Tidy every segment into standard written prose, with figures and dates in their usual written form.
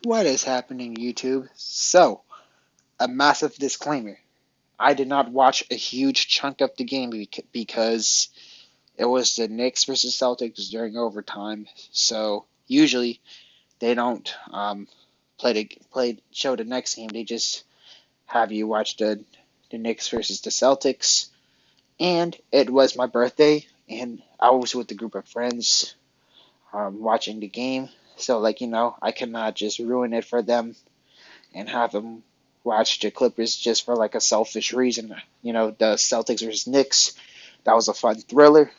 What is happening, YouTube? So, a massive disclaimer. I did not watch a huge chunk of the game because it was the Knicks versus Celtics during overtime. So, usually they don't show the next game. They just have you watch the Knicks versus the Celtics. And it was my birthday, and I was with a group of friends watching the game. So, I cannot just ruin it for them and have them watch the Clippers just for like a selfish reason. The Celtics versus Knicks. That was a fun thriller.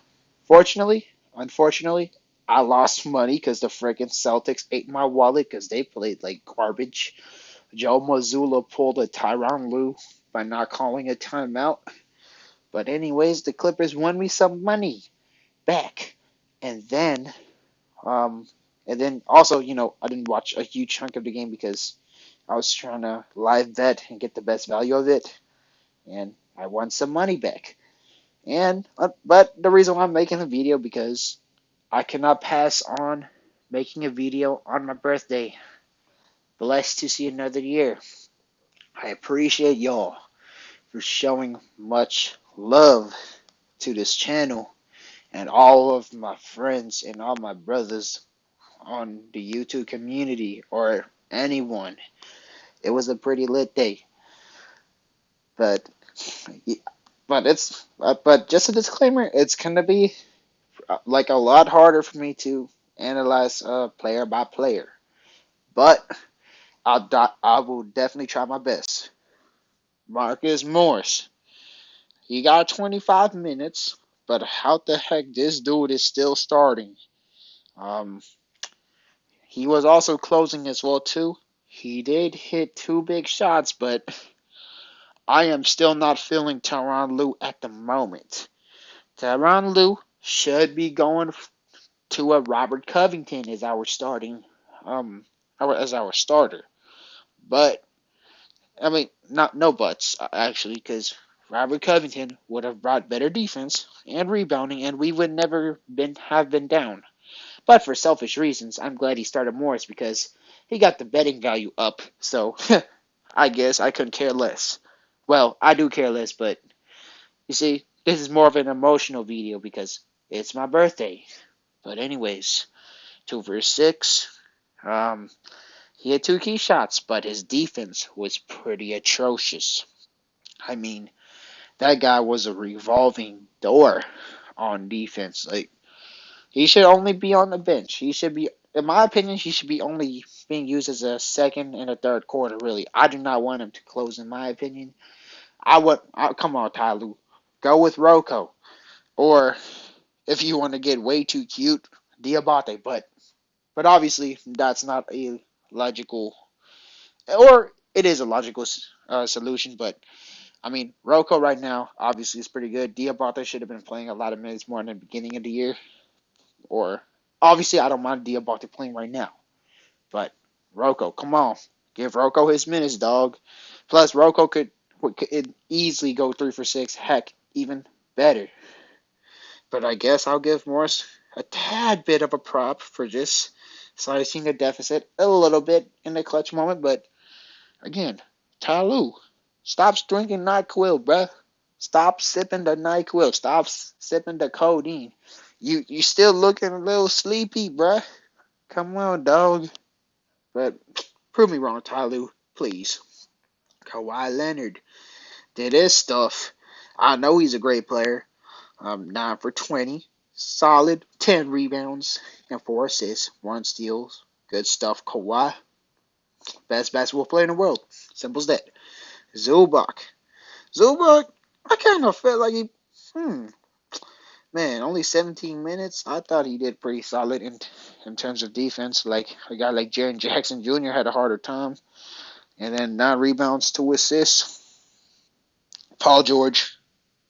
Unfortunately, I lost money because the freaking Celtics ate my wallet because they played like garbage. Joe Mazzulla pulled a Tyronn Lue by not calling a timeout. But anyways, the Clippers won me some money back, and then also, I didn't watch a huge chunk of the game because I was trying to live bet and get the best value of it, and I won some money back. But the reason why I'm making a video because I cannot pass on making a video on my birthday. Blessed to see another year. I appreciate y'all for showing much love to this channel and all of my friends and all my brothers on the YouTube community or anyone. It was a pretty lit day. But but just a disclaimer, it's gonna be like a lot harder for me to analyze player by player. But I will definitely try my best. Marcus Morris, he got 25 minutes, but how the heck this dude is still starting? Um, he was also closing as well too. He did hit two big shots, but I am still not feeling Tyronn Lue at the moment. Tyronn Lue should be going to a Robert Covington as our starter. But I mean, not no buts actually, because Robert Covington would have brought better defense and rebounding, and we would never have been down. But for selfish reasons, I'm glad he started Morris because he got the betting value up. So I guess I couldn't care less. Well, I do care less, but you see, this is more of an emotional video because it's my birthday. But anyways, 2 for 6. Um, he had two key shots, but his defense was pretty atrocious. I mean, that guy was a revolving door on defense. Like, he should only be on the bench. He should be, in my opinion, he should be only being used as a second and a third quarter, really. I do not want him to close, in my opinion. Come on, Ty Lue. Go with Rocco. Or, if you want to get way too cute, Diabate. But obviously, that's not a logical, or it is a logical solution, but I mean, Rocco right now obviously is pretty good. Diabate should have been playing a lot of minutes more in the beginning of the year. Or obviously, I don't mind Diabate playing right now, but Rocco, come on, give Rocco his minutes, dog. Plus, Rocco could easily go 3 for 6. Heck, even better. But I guess I'll give Morris a tad bit of a prop for just slicing a deficit a little bit in the clutch moment. But again, Ty Lue, stop drinking NyQuil, bruh. Stop sipping the NyQuil. Stop sipping the codeine. You still looking a little sleepy, bruh. Come on, dog. But prove me wrong, Ty Lue, please. Kawhi Leonard did his stuff. I know he's a great player. 9 for 20. Solid. 10 rebounds and 4 assists. 1 steals. Good stuff, Kawhi. Best basketball player in the world. Simple as that. Zubac, I kind of felt like man, only 17 minutes. I thought he did pretty solid in terms of defense. Like a guy like Jaren Jackson Jr. had a harder time. And then 9 rebounds, 2 assists. Paul George.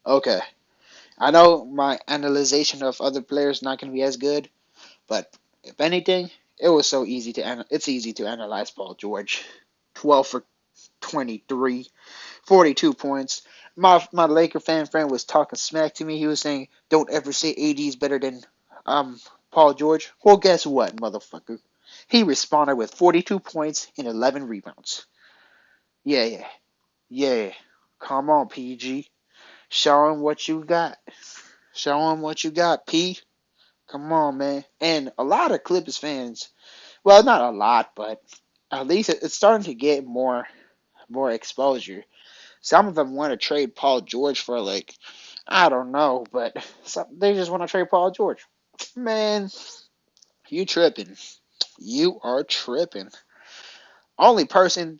Okay. I know my analyzation of other players not going to be as good, but if anything, it's easy to analyze Paul George. 12 for 23, 42 points. My Laker friend was talking smack to me. He was saying, "Don't ever say AD is better than Paul George." Well, guess what, motherfucker? He responded with 42 points and 11 rebounds. Yeah, yeah, yeah. Come on, PG. Show him what you got. Show him what you got, P. Come on, man. And a lot of Clippers fans, well, not a lot, but at least it's starting to get more exposure. Some of them want to trade Paul George for like, I don't know, but they just want to trade Paul George. Man, you tripping. You are tripping. Only person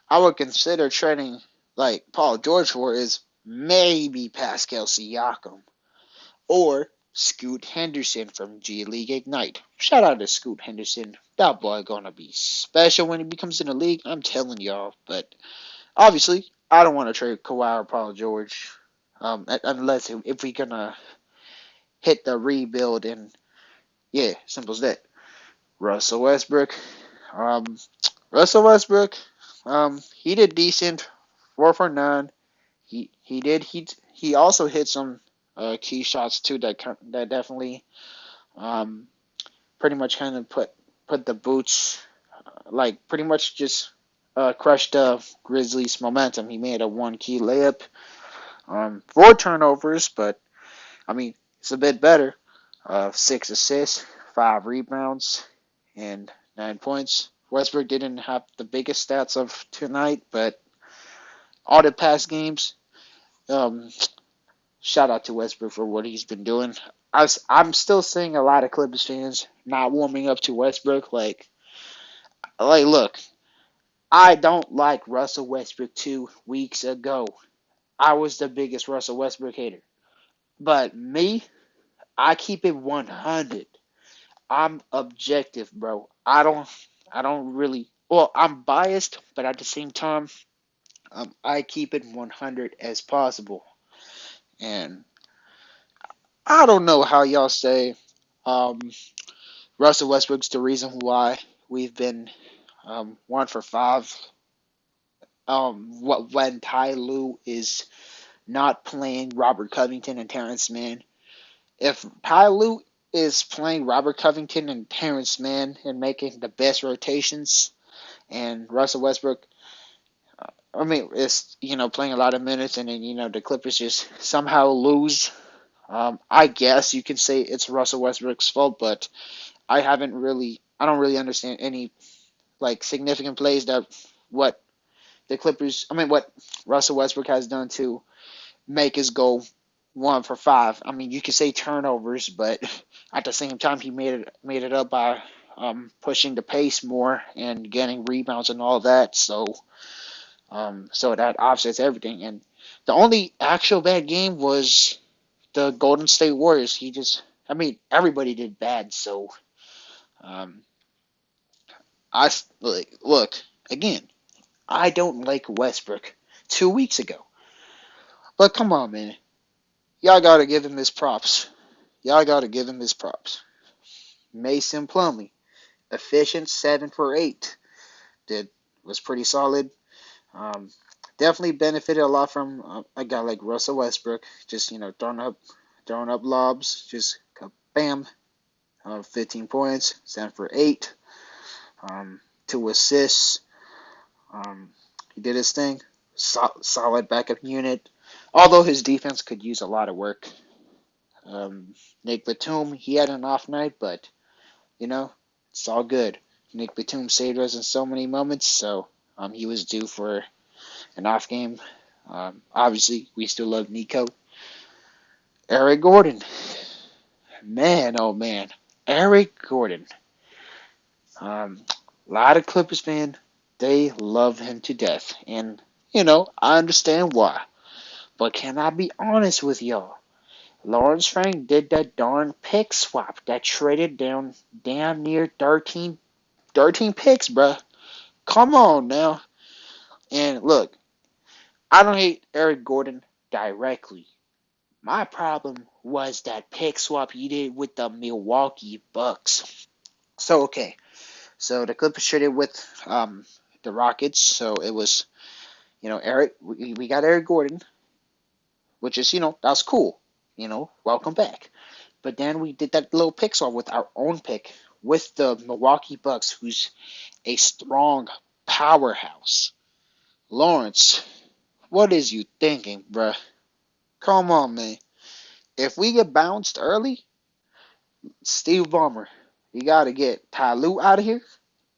I would consider trading like Paul George for is maybe Pascal Siakam or Scoot Henderson from G League Ignite. Shout out to Scoot Henderson. That boy gonna be special when he becomes in the league. I'm telling y'all. But obviously, I don't want to trade Kawhi or Paul George, unless if we gonna hit the rebuild and yeah, simple as that. Russell Westbrook. Um, Russell Westbrook. He did decent. 4 for 9. He also hit some key shots too that definitely um pretty much kind of put the boots like pretty much just crushed the Grizzlies' momentum. He made a one key layup, 4 turnovers, but I mean it's a bit better. 6 assists, 5 rebounds, and 9 points. Westbrook didn't have the biggest stats of tonight, but all the past games, um, shout out to Westbrook for what he's been doing. I'm still seeing a lot of Clippers fans not warming up to Westbrook. Look, I don't like Russell Westbrook 2 weeks ago. I was the biggest Russell Westbrook hater. But me, I keep it 100. I'm objective, bro. I don't really. Well, I'm biased, but at the same time, I keep it 100 as possible. And I don't know how y'all say um, Russell Westbrook's the reason why we've been 1 for 5. When Ty Lue is not playing Robert Covington and Terrence Mann. If Ty Lue is playing Robert Covington and Terrence Mann and making the best rotations, and Russell Westbrook, I mean, is playing a lot of minutes, and then the Clippers just somehow lose. I guess you can say it's Russell Westbrook's fault, but I don't really understand any like significant plays that what what Russell Westbrook has done to make his goal 1 for 5. I mean, you could say turnovers, but at the same time, he made it up by pushing the pace more and getting rebounds and all that. So that offsets everything. And the only actual bad game was the Golden State Warriors. I mean, everybody did bad. So um, look again. I don't like Westbrook 2 weeks ago, but come on, man. Y'all gotta give him his props. Y'all gotta give him his props. Mason Plumlee, efficient 7 for 8. Did was pretty solid. Um, Definitely benefited a lot from a guy like Russell Westbrook. Just throwing up lobs. Just bam, 15 points, 7 for 8. 2 assists. He did his thing. Solid backup unit. Although his defense could use a lot of work. Nick Batum, he had an off night, but you know, it's all good. Nick Batum saved us in so many moments, so he was due for an off game. Obviously, we still love Nico. Eric Gordon. Man, oh man. Eric Gordon. A lot of Clippers fans, they love him to death. And, I understand why. But can I be honest with y'all? Lawrence Frank did that darn pick swap that traded down damn near 13 picks, bruh. Come on now. And look, I don't hate Eric Gordon directly. My problem was that pick swap he did with the Milwaukee Bucks. So okay, so the Clippers traded with the Rockets. So it was Eric. We got Eric Gordon, which is that's cool. Welcome back. But then we did that little pick swap with our own pick with the Milwaukee Bucks, who's a strong powerhouse. Lawrence, what is you thinking, bruh? Come on, man. If we get bounced early, Steve Ballmer, you got to get Ty Lue out of here,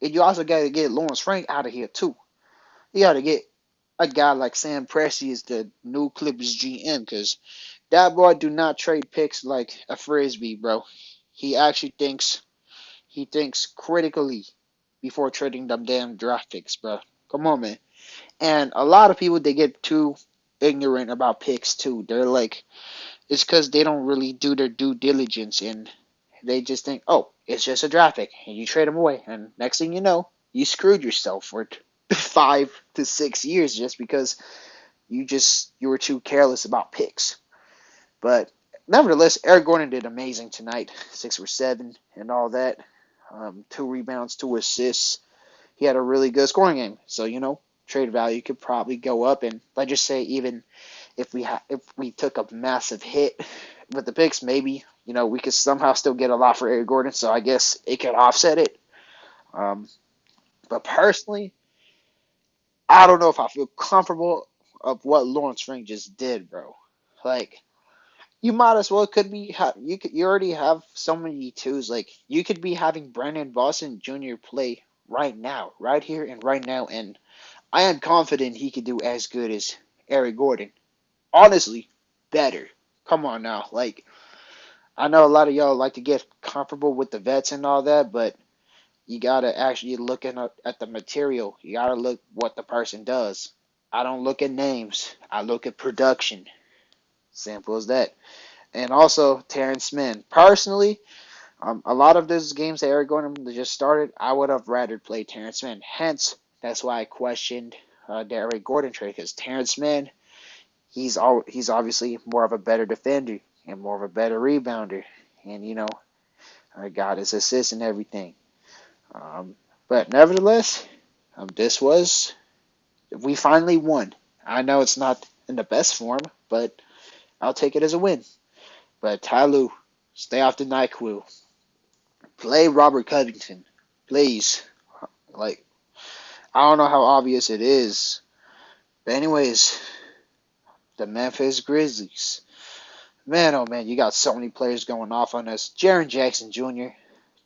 and you also got to get Lawrence Frank out of here too. You got to get a guy like Sam Presti as the new Clippers GM, because that boy do not trade picks like a frisbee, bro. He actually thinks critically before trading them damn draft picks, bro. Come on, man. And a lot of people, they get too ignorant about picks too. They're like, it's because they don't really do their due diligence, and they just think, oh, it's just a draft pick, and you trade them away, and next thing you know, you screwed yourself for 5 to 6 years just because you were too careless about picks. But nevertheless, Eric Gordon did amazing tonight, 6 for 7 and all that. 2 rebounds, 2 assists. He had a really good scoring game. So trade value could probably go up, and let's just say even if we took a massive hit with the picks, maybe we could somehow still get a lot for Eric Gordon. So I guess it could offset it. But personally, I don't know if I feel comfortable of what Lawrence Frank just did, bro. Like, you might as well could be you already have so many twos. Like, you could be having Brandon Boston Jr. play right now, right here and right now, and I am confident he could do as good as Eric Gordon. Honestly, better. Come on now. Like, I know a lot of y'all like to get comfortable with the vets and all that, but you gotta actually look at the material. You gotta look what the person does. I don't look at names. I look at production. Simple as that. And also Terrence Mann. Personally, a lot of those games that Eric Gordon just started, I would have rather played Terrence Mann. Hence, that's why I questioned the Eric Gordon trade, because Terrence Mann, he's obviously more of a better defender and more of a better rebounder, and I got his assists and everything. But nevertheless, we finally won. I know it's not in the best form, but I'll take it as a win. But Ty Lue, stay off the NyQuil. Play Robert Covington, please. Like, I don't know how obvious it is, but anyways, the Memphis Grizzlies. Man, oh man, you got so many players going off on us. Jaren Jackson Jr.,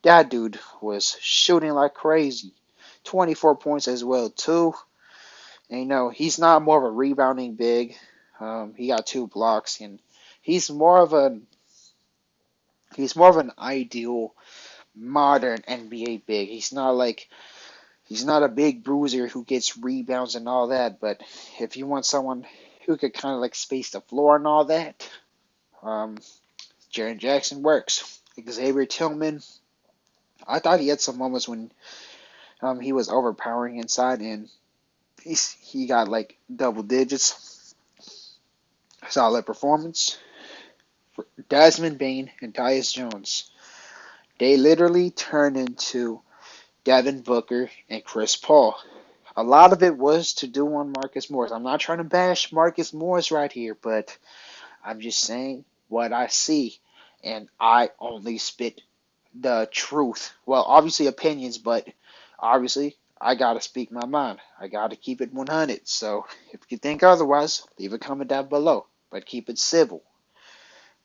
that dude was shooting like crazy. 24 points as well, too. And he's not more of a rebounding big. He got 2 blocks, and he's more of an ideal modern NBA big. He's not a big bruiser who gets rebounds and all that, but if you want someone who could kind of like space the floor and all that, Jaren Jackson works. Xavier Tillman, I thought he had some moments when he was overpowering inside, and he got like double digits. Solid performance. Desmond Bane and Tyus Jones, they literally turned into Devin Booker and Chris Paul. A lot of it was to do on Marcus Morris. I'm not trying to bash Marcus Morris right here, but I'm just saying what I see, and I only spit the truth. Well, obviously opinions, but obviously I gotta speak my mind. I gotta keep it 100. So if you think otherwise, leave a comment down below, but keep it civil.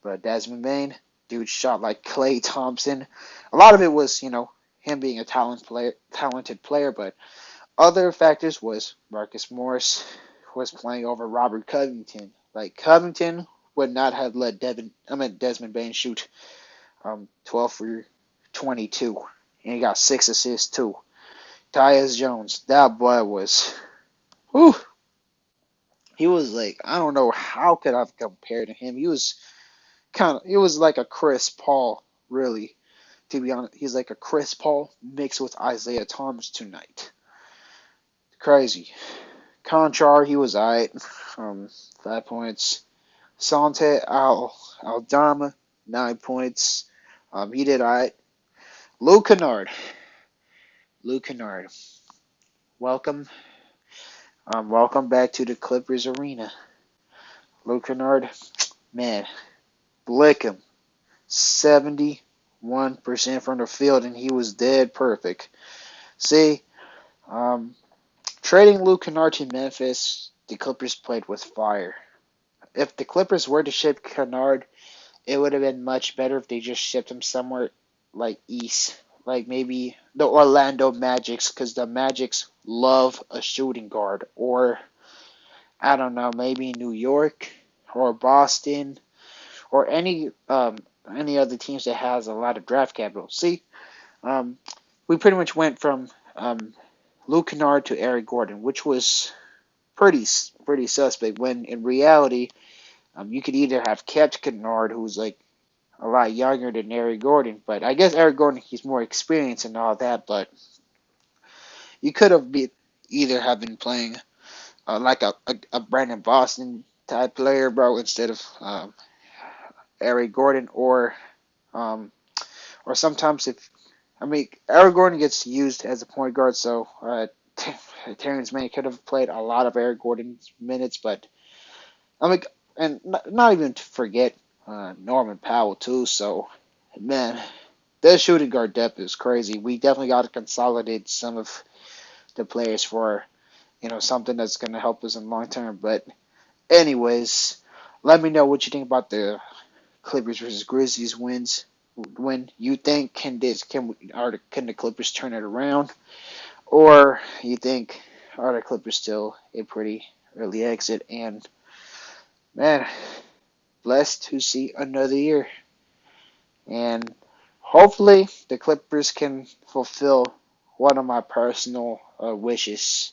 But Desmond Bane, dude shot like Klay Thompson. A lot of it was, him being a talented player, but other factors was Marcus Morris was playing over Robert Covington. Like, Covington would not have let Desmond Bane shoot 12 for 22, and he got 6 assists too. Tyus Jones, that boy was, whew, he was like, I don't know how could I've compared to him. He was it was like a Chris Paul, really. To be honest, he's like a Chris Paul mixed with Isaiah Thomas tonight. Crazy. Conchar, he was alright. 5 points. Sante Aldama, 9 points. He did alright. Luke Kennard. Welcome. Welcome back to the Clippers arena. Luke Kennard, man, blick him. 70 1% from the field, and he was dead perfect. See, um, trading Luke Kennard to Memphis, the Clippers played with fire. If the Clippers were to ship Kennard, it would have been much better if they just shipped him somewhere like East, like maybe the Orlando Magics, because the Magics love a shooting guard, or I don't know, maybe New York or Boston or any other teams that has a lot of draft capital. See, um, we pretty much went from Luke Kennard to Eric Gordon, which was pretty suspect. When in reality, you could either have kept Kennard, who's like a lot younger than Eric Gordon, but I guess Eric Gordon he's more experienced and all that. But you could have either have been playing like a Brandon Boston type player, bro, instead of Eric Gordon, um, or sometimes if I mean Eric Gordon gets used as a point guard, so Terrence Mann could have played a lot of Eric Gordon's minutes, but I mean, and not even to forget Norman Powell too. So man, their shooting guard depth is crazy. We definitely got to consolidate some of the players for something that's going to help us in long term. But anyways, let me know what you think about the Clippers versus Grizzlies wins. When you think can the Clippers turn it around, or you think are the Clippers still a pretty early exit? And man, blessed to see another year, and hopefully the Clippers can fulfill one of my personal wishes.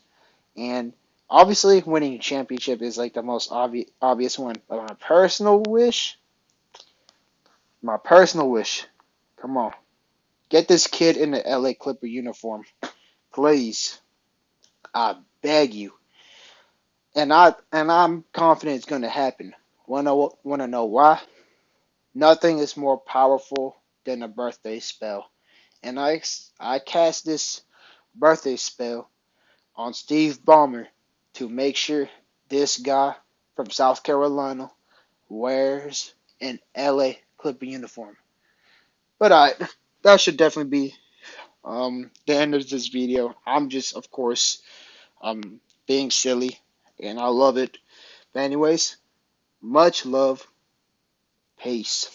And obviously, winning a championship is like the most obvious one. But my personal wish, come on, get this kid in the LA Clipper uniform, please. I beg you. And I'm confident it's gonna happen. Wanna know why? Nothing is more powerful than a birthday spell. And I cast this birthday spell on Steve Ballmer to make sure this guy from South Carolina wears an LA Clipper uniform. But that should definitely be the end of this video. I'm just, of course, being silly, and I love it. But anyways, much love. Peace.